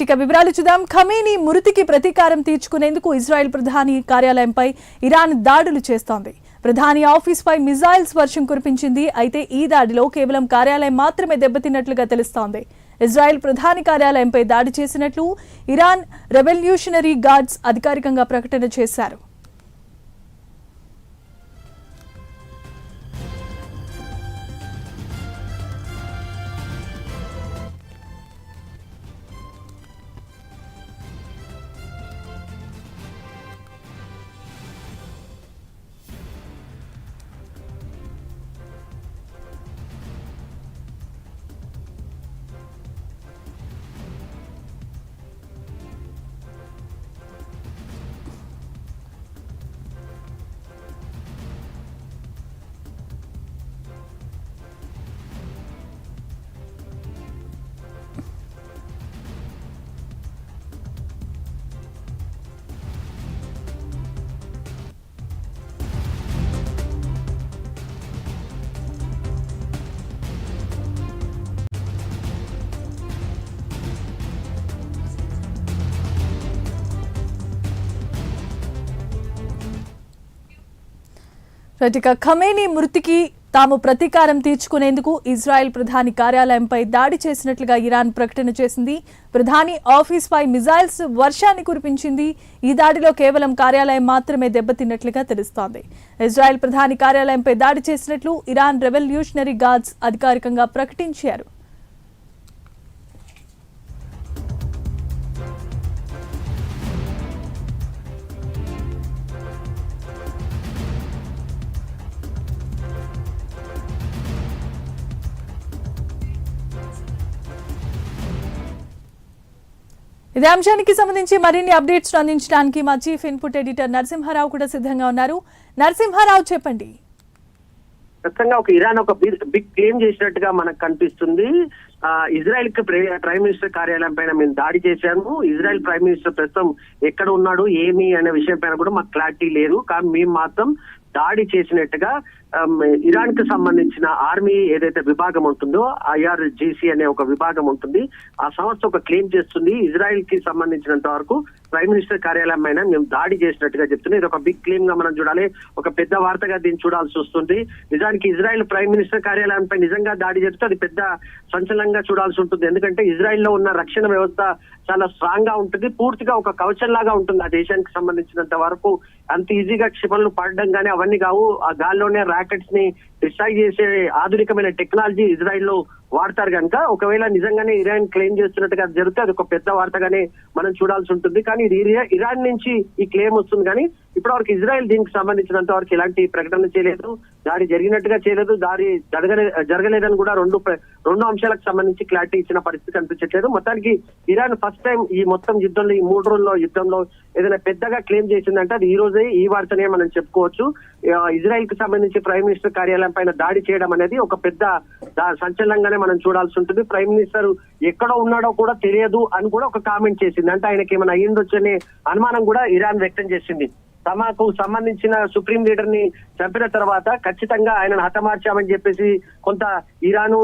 ఇక వివరాలు చూద్దాం. ఖమేనీ మృతికి ప్రతీకారం తీర్చుకునేందుకు ఇజ్రాయెల్ ప్రధాని కార్యాలయంపై ఇరాన్ దాడులు చేస్తోంది. ప్రధాని ఆఫీస్పై మిజైల్స్ వర్షం కురిపించింది. అయితే ఈ దాడిలో కేవలం కార్యాలయం మాత్రమే దెబ్బతిన్నట్లుగా తెలుస్తోంది. ఇజ్రాయెల్ ప్రధాని కార్యాలయంపై దాడి చేసినట్లు ఇరాన్ రెవల్యూషనరీ గార్డ్స్ అధికారికంగా ప్రకటన చేశారు. ఇక ఖమేనీ మృతికి తాము ప్రతీకారం తీర్చుకునేందుకు ఇజ్రాయెల్ ప్రధాని కార్యాలయంపై దాడి చేసినట్లుగా ఇరాన్ ప్రకటన చేసింది. ప్రధాని ఆఫీస్పై మిజైల్స్ వర్షాన్ని కురిపించింది. ఈ దాడిలో కేవలం కార్యాలయం మాత్రమే దెబ్బతిన్నట్లుగా తెలుస్తోంది. ఇజ్రాయెల్ ప్రధాని కార్యాలయంపై దాడి చేసినట్లు ఇరాన్ రెవల్యూషనరీ గార్డ్స్ అధికారికంగా ప్రకటించారు. ఇదే అంశానికి సంబంధించి మరిన్ని అప్డేట్స్ అందించడానికి మా చీఫ్ ఇన్పుట్ ఎడిటర్ నరసింహారావు కూడా సిద్ధంగా ఉన్నారు. నరసింహారావు, చెప్పండి. ఖచ్చితంగా ఇరాన్ ఒక బిగ్ క్లెయిమ్ చేసినట్టుగా మనకు కనిపిస్తుంది. ఇజ్రాయెల్ కి ప్రైమ్ మినిస్టర్ కార్యాలయం పైన మేము దాడి చేశాము. ఇజ్రాయెల్ ప్రైమ్ మినిస్టర్ ప్రస్తుతం ఎక్కడ ఉన్నాడు ఏమి అనే విషయం పైన కూడా మాకు క్లారిటీ లేదు. కానీ మేము మాత్రం దాడి చేసినట్టుగా ఇరాన్ కి సంబంధించిన ఆర్మీ ఏదైతే విభాగం ఉంటుందో IRGC అనే ఒక విభాగం ఉంటుంది, ఆ సంస్థ ఒక క్లెయిమ్ చేస్తుంది. ఇజ్రాయెల్ కి సంబంధించినంత వరకు ప్రైమ్ మినిస్టర్ కార్యాలయం పైన మేము దాడి చేసినట్టుగా చెప్తుంది. ఇది ఒక బిగ్ క్లెయిమ్ గా మనం చూడాలి, ఒక పెద్ద వార్తగా దీన్ని చూడాల్సి వస్తుంది. నిజానికి ఇజ్రాయెల్ ప్రైమ్ మినిస్టర్ కార్యాలయంపై నిజంగా దాడి చేస్తే అది పెద్ద సంచలనంగా చూడాల్సి ఉంటుంది. ఎందుకంటే ఇజ్రాయెల్ లో ఉన్న రక్షణ వ్యవస్థ చాలా స్ట్రాంగ్ గా ఉంటుంది, పూర్తిగా ఒక కవచం లాగా ఉంటుంది. ఆ దేశానికి సంబంధించినంత వరకు అంత ఈజీగా క్షిపణులు పడడం కానీ అవన్నీ కావు. ఆ గాల్లోనే రాకెట్స్ ని డిస్ట్రాయ్ చేసే ఆధునికమైన టెక్నాలజీ ఇజ్రాయెల్ లో వాడతారు కనుక ఒకవేళ నిజంగానే ఇరాన్ క్లెయిమ్ చేస్తున్నట్టుగా జరిగితే అది ఒక పెద్ద వార్తగానే మనం చూడాల్సి ఉంటుంది. కానీ ఇది ఇరాన్ నుంచి ఈ క్లెయిమ్ వస్తుంది. కానీ ఇప్పటివరకు ఇజ్రాయెల్ దీనికి సంబంధించినంత వరకు ఎలాంటి ప్రకటన చేయలేదు, దాడి జరిగినట్టుగా చేయలేదు, దాడి జరగలేదని కూడా రెండు అంశాలకు సంబంధించి క్లారిటీ ఇచ్చిన పరిస్థితి కనిపించట్లేదు. మొత్తానికి ఇరాన్ ఫస్ట్ టైం ఈ మొత్తం యుద్ధంలో, ఈ 3 రోజుల్లో యుద్ధంలో ఏదైనా పెద్దగా క్లెయిమ్ చేసిందంటే అది ఈ రోజే, ఈ వార్తనే మనం చెప్పుకోవచ్చు. ఇజ్రాయెల్ కి సంబంధించి ప్రైమ్ మినిస్టర్ కార్యాలయం పైన దాడి చేయడం అనేది ఒక పెద్ద సంచలనంగానే మనం చూడాల్సి ఉంటుంది. ప్రైమ్ మినిస్టర్ ఎక్కడో ఉన్నాడో కూడా తెలియదు అని కూడా ఒక కామెంట్ చేసింది. అంటే ఆయనకి ఏమైనా అయ్యిండొచ్చు అనే అనుమానం కూడా ఇరాన్ వ్యక్తం చేసింది. తమకు సంబంధించిన సుప్రీం లీడర్ ని చంపిన తర్వాత ఖచ్చితంగా ఆయనను హతమార్చామని చెప్పేసి కొంత ఇరాను,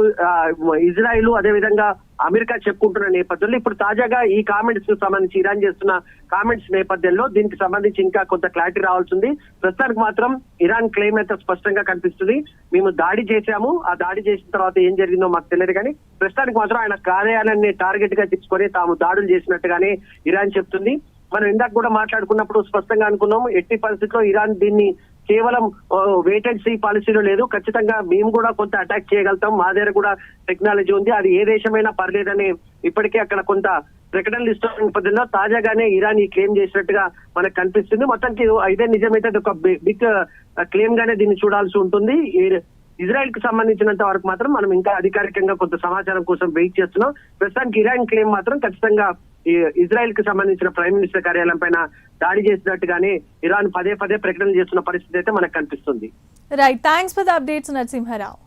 ఇజ్రాయిల్ అదేవిధంగా అమెరికా చెప్పుకుంటున్న నేపథ్యంలో ఇప్పుడు తాజాగా ఈ కామెంట్స్ కు సంబంధించి ఇరాన్ చేస్తున్న కామెంట్స్ నేపథ్యంలో దీనికి సంబంధించి ఇంకా కొంత క్లారిటీ రావాల్సింది. ప్రస్తుతానికి మాత్రం ఇరాన్ క్లెయిమ్ అయితే స్పష్టంగా కనిపిస్తుంది. మేము దాడి చేశాము, ఆ దాడి చేసిన తర్వాత ఏం జరిగిందో మాకు తెలియదు. కానీ ప్రస్తుతానికి మాత్రం ఆయన కార్యాలయాన్ని టార్గెట్ గా తీసుకొని తాము దాడులు చేసినట్టుగానే ఇరాన్ చెప్తుంది. మనం ఇందాక కూడా మాట్లాడుకున్నప్పుడు స్పష్టంగా అనుకున్నాం, ఎట్టి పరిస్థితుల్లో ఇరాన్ దీన్ని కేవలం వెయిట్ అండ్ సీ పాలసీలో లేదు, ఖచ్చితంగా మేము కూడా కొంత అటాక్ చేయగలుగుతాం, మా దగ్గర కూడా టెక్నాలజీ ఉంది, అది ఏ దేశమైనా పర్లేదని ఇప్పటికే అక్కడ కొంత ప్రకటనలు ఇస్తున్న నేపథ్యంలో తాజాగానే ఇరాన్ ఈ క్లెయిమ్ చేసినట్టుగా మనకు కనిపిస్తుంది. మొత్తానికి ఇదే నిజమైతే ఒక బిగ్ క్లెయిమ్ గానే దీన్ని చూడాల్సి ఉంటుంది. ఇజ్రాయెల్ కి సంబంధించినంత వరకు మాత్రం మనం ఇంకా అధికారికంగా కొంత సమాచారం కోసం వెయిట్ చేస్తున్నాం. ప్రస్తుతానికి ఇరాన్ క్లెయిమ్ మాత్రం ఖచ్చితంగా ఇజ్రాయెల్ కి సంబంధించిన ప్రైమ్ మినిస్టర్ కార్యాలయం పైన దాడి చేసినట్టుగానే ఇరాన్ పదే ప్రకటనలు చేస్తున్న పరిస్థితి అయితే మనకు కనిపిస్తుంది. Right, thanks for the updates Narasimha Rao.